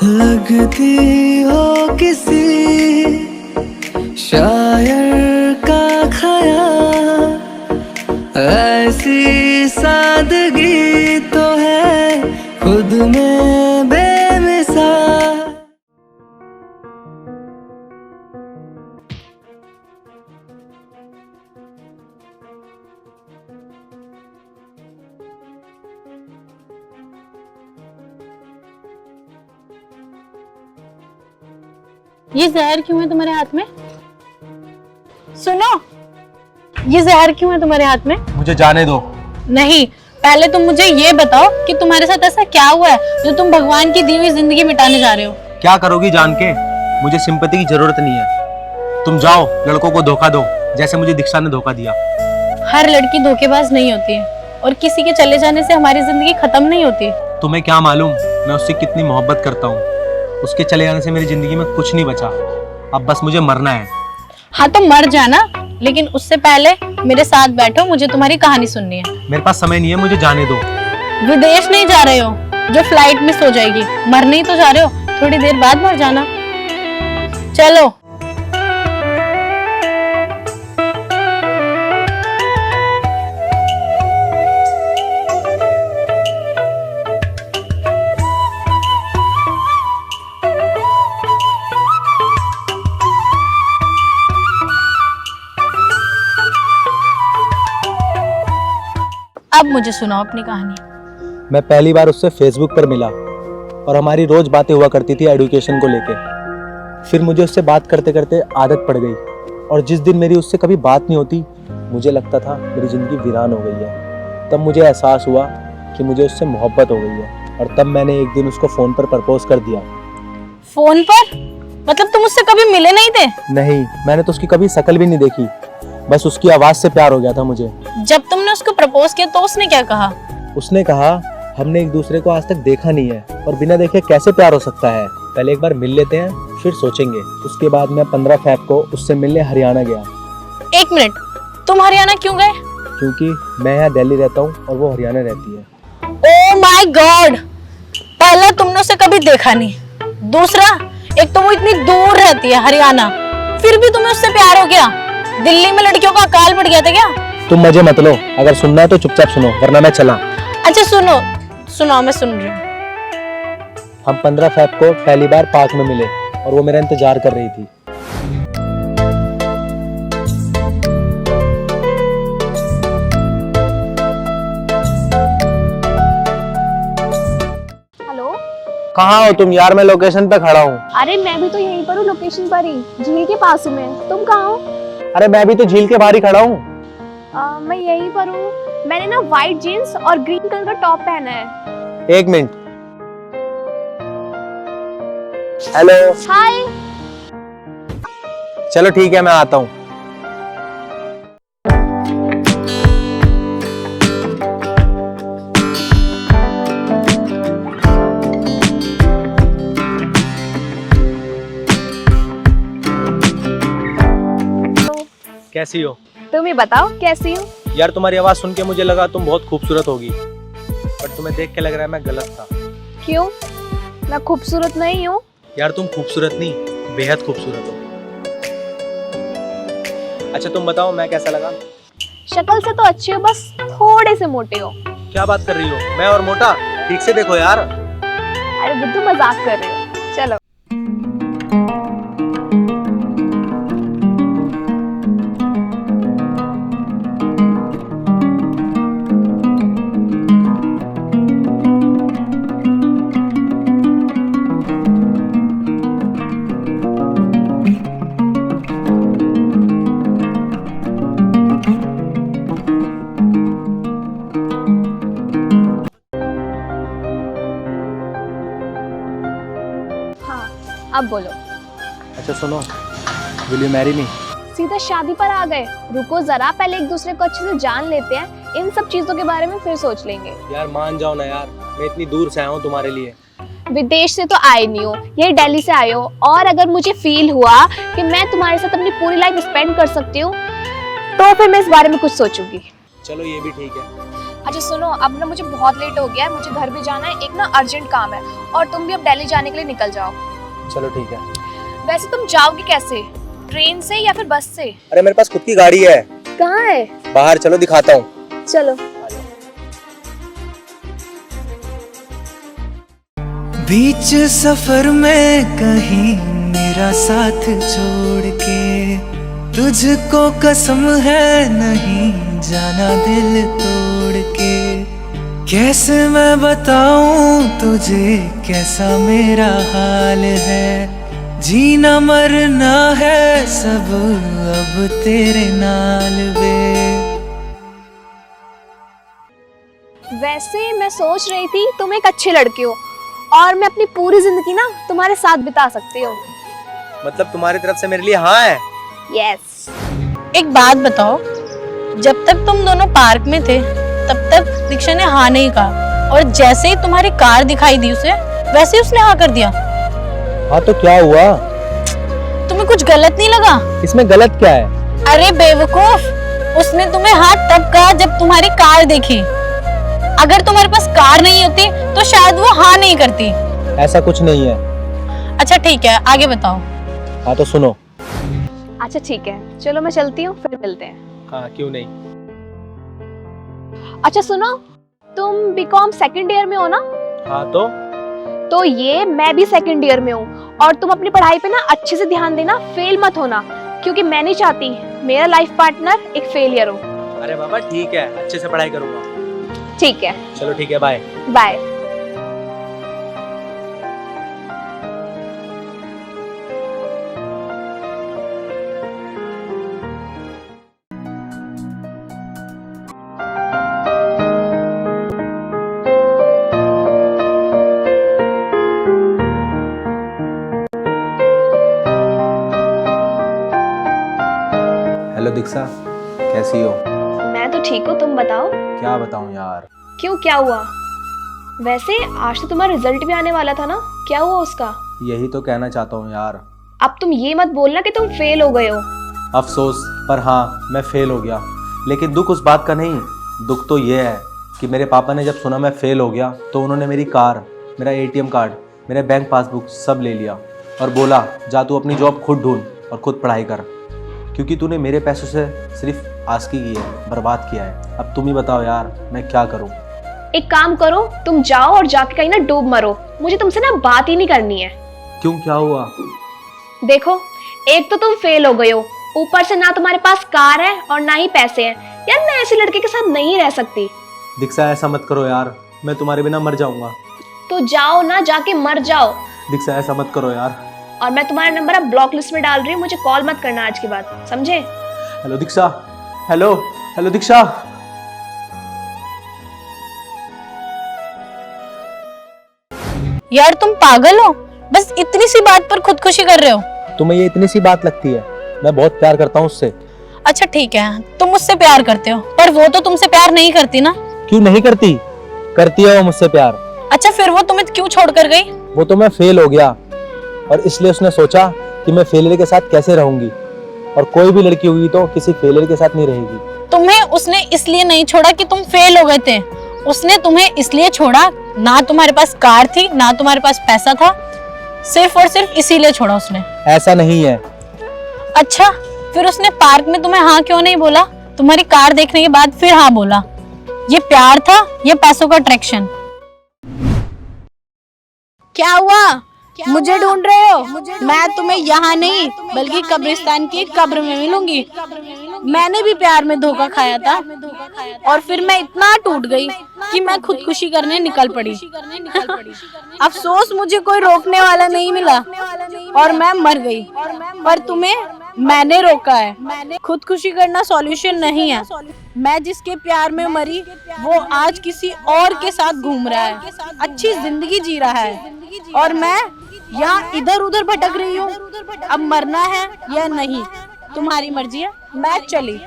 लगती हो किसी शायर का ख्याल, ऐसी सादगी तो है खुद में बेमिसाल। ये जहर क्यों है तुम्हारे हाथ में? सुनो, ये जहर क्यों है तुम्हारे हाथ में? मुझे जाने दो। नहीं, पहले तुम मुझे ये बताओ कि तुम्हारे साथ ऐसा क्या हुआ है जो तुम भगवान की दी हुई जिंदगी मिटाने जा रहे हो? क्या करोगी जान के? मुझे सिंपैथी की जरूरत नहीं है। तुम जाओ, लड़कों को धोखा दो जैसे मुझे दीक्षा ने धोखा दिया। हर लड़की धोखेबाज नहीं होती है और किसी के चले जाने से हमारी जिंदगी खत्म नहीं होती। तुम्हें क्या मालूम मैं उससे कितनी मोहब्बत करता हूँ। उसके चले जाने से मेरी जिंदगी में कुछ नहीं बचा। अब बस मुझे मरना है। हाँ तो मर जाना, लेकिन उससे पहले मेरे साथ बैठो, मुझे तुम्हारी कहानी सुननी है। मेरे पास समय नहीं है, मुझे जाने दो। विदेश नहीं जा रहे हो जो फ्लाइट मिस हो जाएगी, मरने ही तो जा रहे हो, थोड़ी देर बाद मर जाना। चलो। अब मुझे सुनाओ अपनी कहानी। मैं पहली बार उससे फेसबुक पर मिला और हमारी रोज बातें हुआ करती थी एजुकेशन को लेके। फिर मुझे उससे बात करते करते आदत पड़ गई और जिस दिन मेरी उससे कभी बात नहीं होती मुझे लगता था मेरी ज़िंदगी वीरान हो गई है। तब मुझे एहसास हुआ कि मुझे उससे मोहब्बत हो गई है और तब मैंने एक दिन उसको फ़ोन पर प्रपोज कर दिया। फोन पर? मतलब तुम उससे कभी मिले नहीं थे? नहीं, मैंने तो उसकी कभी शक्ल भी नहीं देखी, बस उसकी आवाज़ से प्यार हो गया था मुझे। जब तुमने उसको प्रपोज किया तो उसने क्या कहा? उसने कहा हमने एक दूसरे को आज तक देखा नहीं है और बिना देखे कैसे प्यार हो सकता है, पहले एक बार मिल लेते हैं फिर सोचेंगे। उसके बाद मैं 15 फ़रवरी को उससे मिलने हरियाणा गया। एक मिनट, तुम हरियाणा क्यों गए? क्योंकि मैं यहाँ दिल्ली रहता हूँ और वो हरियाणा रहती है। Oh my God! पहला तुमने उसे कभी देखा नहीं, दूसरा एक तो वो इतनी दूर रहती है हरियाणा, फिर भी तुम्हें उससे प्यार हो गया। दिल्ली में लड़कियों का अकाल पड़ गया था क्या? तुम मजे मत लो, अगर सुनना है तो चुपचाप सुनो वरना मैं चला। अच्छा सुनो, सुनाओ, मैं सुन रही हूँ। हम 15 फ़रवरी को पहली बार पार्क में मिले और वो मेरा इंतजार कर रही थी। हेलो, कहाँ हो तुम यार? मैं लोकेशन पे खड़ा हूँ। अरे मैं भी तो यहीं पर हूँ, लोकेशन पर ही, झील के पास हूँ मैं। तुम कहाँ हो? अरे मैं भी तो झील के बाहर ही खड़ा हूँ। मैं यहीं पर हूँ। मैंने ना व्हाइट जीन्स और ग्रीन कलर का टॉप पहना है। एक मिनट। हेलो। हाय। चलो ठीक है, मैं आता हूँ। कैसी हो? तुम ही बताओ कैसी हो? यार तुम्हारी आवाज सुन के मुझे लगा तुम बहुत खूबसूरत होगी, पर तुम्हें देख के लग रहा है मैं गलत था। क्यों? मैं खूबसूरत नहीं हूँ? यार तुम खूबसूरत नहीं, बेहद खूबसूरत हो। अच्छा तुम बताओ मैं कैसा लगा? शक्ल से तो अच्छी हो, बस थोड़े से मोटे हो। क्या बात कर रही हो? मैं और मोटा? ठीक से देखो यार। अरे बुद्धू, मजाक कर रहे हो। चलो। अब बोलो। अच्छा सुनो, विल यू मैरी मी? सीधा शादी पर आ गए? रुको जरा, पहले एक दूसरे को अच्छे से जान लेते हैं, इन सब चीजों के बारे में फिर सोच लेंगे। यार मान जाओ ना यार, मैं इतनी दूर से आया हूँ तुम्हारे लिए। विदेश से तो आए नहीं हो, यही दिल्ली से आए हो, और अगर मुझे फील हुआ कि मैं तुम्हारे साथ अपनी पूरी लाइफ स्पेंड कर सकती हूँ तो फिर मैं इस बारे में कुछ सोचूंगी। चलो ये भी ठीक है। अच्छा सुनो, अब ना मुझे बहुत लेट हो गया है, मुझे घर भी जाना है, एक ना अर्जेंट काम है, और तुम भी अब दिल्ली जाने के लिए निकल जाओ। चलो ठीक है। वैसे तुम जाओगे कैसे, ट्रेन से या फिर बस से? अरे मेरे पास खुद की गाड़ी है। कहाँ है? बाहर चलो दिखाता हूँ। चलो। बीच सफर में कहीं मेरा साथ छोड़ के, तुझको कसम है नहीं जाना दिल तोड़ के। कैसे मैं बताऊं तुझे कैसा मेरा हाल है, जीना मरना है सब अब तेरे नाल वे। वैसे मैं सोच रही थी तुम एक अच्छी लड़की हो और मैं अपनी पूरी जिंदगी ना तुम्हारे साथ बिता सकती हूँ। मतलब तुम्हारी तरफ से मेरे लिए हाँ है? यस। एक बात बताओ, जब तक तुम दोनों पार्क में थे तब तक दीक्षा ने हाँ नहीं कहा, और जैसे ही तुम्हारी कार दिखाई दी उसे, वैसे ही उसने हाँ कर दिया। हाँ तो क्या हुआ? तुम्हें कुछ गलत नहीं लगा? इसमें गलत क्या है? अरे बेवकूफ, उसने तुम्हें हाँ तब कहा जब तुम्हारी कार देखी। अगर तुम्हारे पास कार नहीं होती तो शायद वो हाँ नहीं करती। ऐसा कुछ नहीं है। अच्छा ठीक है, आगे बताओ। हाँ तो सुनो। अच्छा ठीक है, चलो मैं चलती हूँ, फिर मिलते हैं। हाँ क्यों नहीं। अच्छा सुनो, तुम बीकॉम सेकंड ईयर में हो ना? हाँ तो ये मैं भी सेकंड ईयर में हूँ, और तुम अपनी पढ़ाई पे ना अच्छे से ध्यान देना, फेल मत होना, क्योंकि मैं नहीं चाहती मेरा लाइफ पार्टनर एक फेलियर हो। अरे बाबा ठीक है, अच्छे से पढ़ाई करूंगा। ठीक है, चलो ठीक है, बाय बाय। हेलो दीक्षा, कैसी हो? मैं तो ठीक हूँ, तुम बताओ। क्या बताऊं यार। क्यों, क्या हुआ? वैसे आज तो तुम्हारा रिजल्ट भी आने वाला था ना, क्या हुआ उसका? यही तो कहना चाहता हूँ यार। अब तुम ये मत बोलना कि तुम फेल हो गए हो। अफसोस, पर हाँ मैं फेल हो गया। लेकिन दुख उस बात का नहीं, दुख तो ये है कि मेरे पापा ने जब सुना मैं फेल हो गया तो उन्होंने मेरी कार, मेरा ATM कार्ड, मेरे बैंक पासबुक सब ले लिया और बोला जा तू अपनी जॉब खुद ढूंढ और खुद पढ़ाई कर, क्योंकि तूने मेरे पैसों से सिर्फ आस्की की है, बर्बाद किया है। अब तुम ही बताओ यार मैं क्या करूं। एक काम करो, तुम जाओ और जाके कहीं ना डूब मरो, मुझे तुमसे ना बात ही नहीं करनी है। क्यों, क्या हुआ? देखो, एक तो तुम फेल हो गए हो, ऊपर से ना तुम्हारे पास कार है और ना ही पैसे हैं। यार मैं ऐसे लड़के के साथ नहीं रह सकती। दीक्षा ऐसा मत करो यार, मैं तुम्हारे बिना मर जाऊंगा। तो जाओ ना, जाके मर जाओ। दीक्षा ऐसा मत करो यार। और मैं तुम्हारा नंबर अब ब्लॉक लिस्ट में डाल रही हूँ, मुझे कॉल मत करना आज के बाद, समझे? हेलो दीक्षा, हेलो हेलो दीक्षा। यार तुम पागल हो, बस इतनी सी बात पर खुदकुशी कर रहे हो। तुम्हें ये इतनी सी बात लगती है? मैं बहुत प्यार करता हूँ उससे। अच्छा ठीक है, तुम मुझसे प्यार करते हो, पर वो तो तुमसे प्यार नहीं करती ना। क्यों नहीं करती? करती है वो मुझसे प्यार। अच्छा फिर वो तुम्हें क्यों छोड़ कर गई? वो तो मैं फेल हो गया और इसलिए उसने सोचा कि मैं फेलियर के साथ कैसे रहूंगी, और कोई भी लड़की हुई तो किसी फेलियर के साथ नहीं रहेगी। तुम्हें उसने इसलिए नहीं छोड़ा कि तुम फेल हो गए थे, उसने तुम्हें इसलिए छोड़ा, ना तुम्हारे पास कार थी ना तुम्हारे पास पैसा था, सिर्फ और सिर्फ इसीलिए छोड़ा उसने। ऐसा नहीं है। अच्छा फिर उसने पार्क में तुम्हें हाँ क्यों नहीं बोला? तुम्हारी कार देखने के बाद फिर हाँ बोला। ये प्यार था या पैसों का अट्रैक्शन? क्या हुआ? मुझे ढूंढ रहे हो? मैं तुम्हें यहाँ नहीं बल्कि कब्रिस्तान की कब्र में मिलूंगी। मैंने भी प्यार में धोखा खाया था और फिर मैं इतना टूट गई कि मैं खुदकुशी करने निकल पड़ी। अफसोस मुझे कोई रोकने वाला नहीं मिला और मैं मर गई, पर तुम्हें मैंने रोका है। खुदकुशी करना सॉल्यूशन नहीं है। मैं जिसके प्यार में मरी वो आज किसी और के साथ घूम रहा है, अच्छी जिंदगी जी रहा है, और मैं यहाँ इधर उधर भटक रही हूँ। अब मरना है या नहीं तुम्हारी मर्जी है, मैं चली।